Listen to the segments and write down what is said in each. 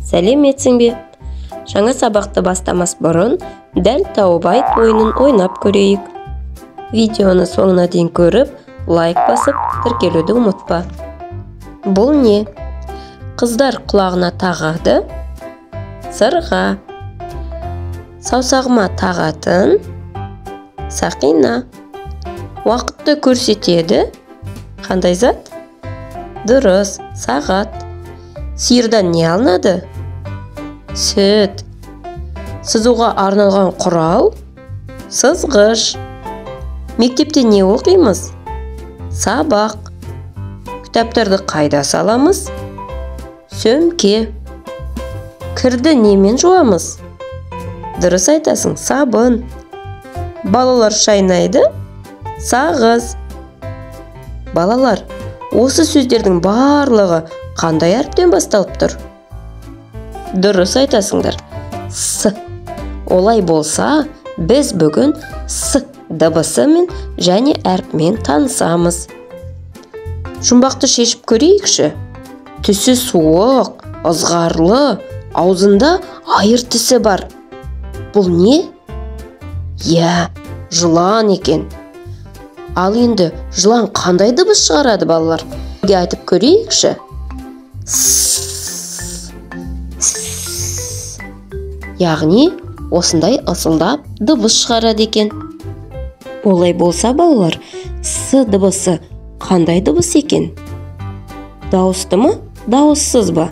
сәлеметсің бе? Жаңа сабақты бастамас бұрын дәл тауып айт ойынын ойнап көрейік. Видеоны соңына дейін көріп, лайк басып, тіркелуді ұмытпа. Бұл не? Қыздар құлағына тағады сырға. Саусағыма тағатын сақина. Уақытты көрсетеді қандай зат? Дұрыс, сағат. Сиырдан не алынады? Сүт. Сызуға арналған құрал? Сызғыш. Мектепте не оқимыз? Сабақ. Кітаптарды қайда саламыз? Сөмке. Кірді немен жуамыз? Дұрыс айтасың, сабын. Балалар шайнайды? Сағыз. Балалар, осы сөздердің барлығы қандай әріптен басталып тұр? Дұрыс айтасыңдар. С. Олай болса, біз бүгін С дыбысымен және әріпмен танысамыз. Жұмбақты шешіп көрейікші. Түсі суық, ызғарлы, аузында айыр тісі бар. Бұл не? Я, жылан екен. Ал енді жылан қандай дыбыс шығарады, балалар? Бірге айтып көрейікші. Яғни, осындай ысылдап дыбыс шығарады екен. Олай болса, балалар, С дыбысы қандай дыбыс екен? Дауысты ма, дауыссыз ба?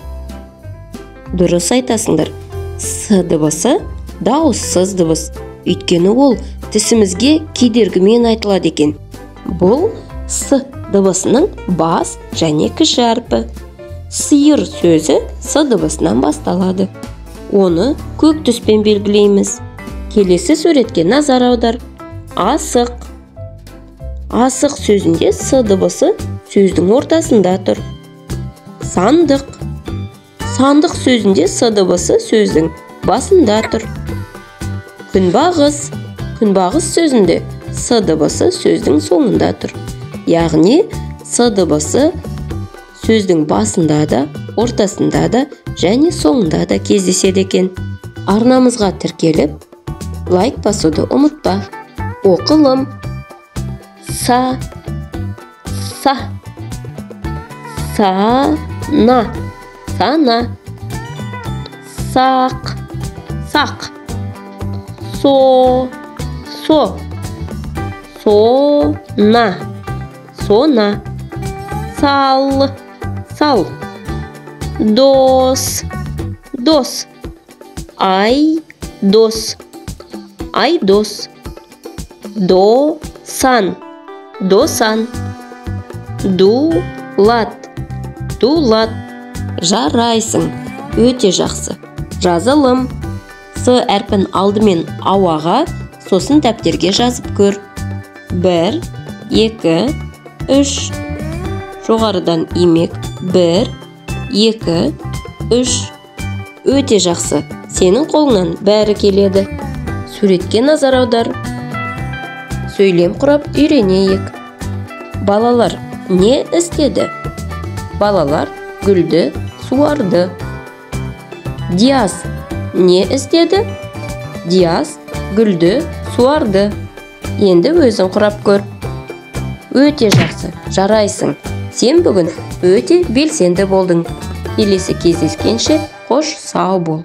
Дұрыс айтасыңдар. С дыбысы дауыссыз дыбыс. Өйткені ол тісімізге кедергімен айтылады екен. Бұл С дыбысының бас және кіші әрпі. Сиыр сөзі С дыбысынан басталады. Оны көк түспен белгілейміз. Келесі суретке назар аудар. Асық. Асық сөзінде С дыбысы сөздің ортасында тұр. Сандық. Сандық сөзінде С дыбысы сөздің басында тұр. Күнбағыс. Күнбағыс сөзінде С дыбысы сөздің соңында тұр. Яғни, С дыбысы сөздің басында да, ортасында да және соңында да кездеседі екен. Арнамызға тіркеліп, лайк басуды ұмытпа. Оқылым. Са. Са. Сана. Сана. Сақ. Сақ. Со. Со. Сона. Сона. Сал. Сал. Дос. Дос. Ай. Дос. Ай. Дос. Досан. Досан. Дулат. Дулат. Жарайсың. Өте жақсы. Жазылым. С әрпін алдымен ауаға, сосын дәптерге жазып көр. 1, 2, 3. Жоғарыдан имек. 1, 2, 3. Өте жақсы. Сенің қолыңнан бәрі келеді. Суретке назар аудар. Сөйлем құрап үйренейік. Балалар не істеді? Балалар гүлді суарды. Диас не істеді? Диас гүлді суарды. Енді өзің құрап көр. Өте жақсы, жарайсың. Сен бүгін өте белсенді болдың. Келесі кездескенше қош сау бол.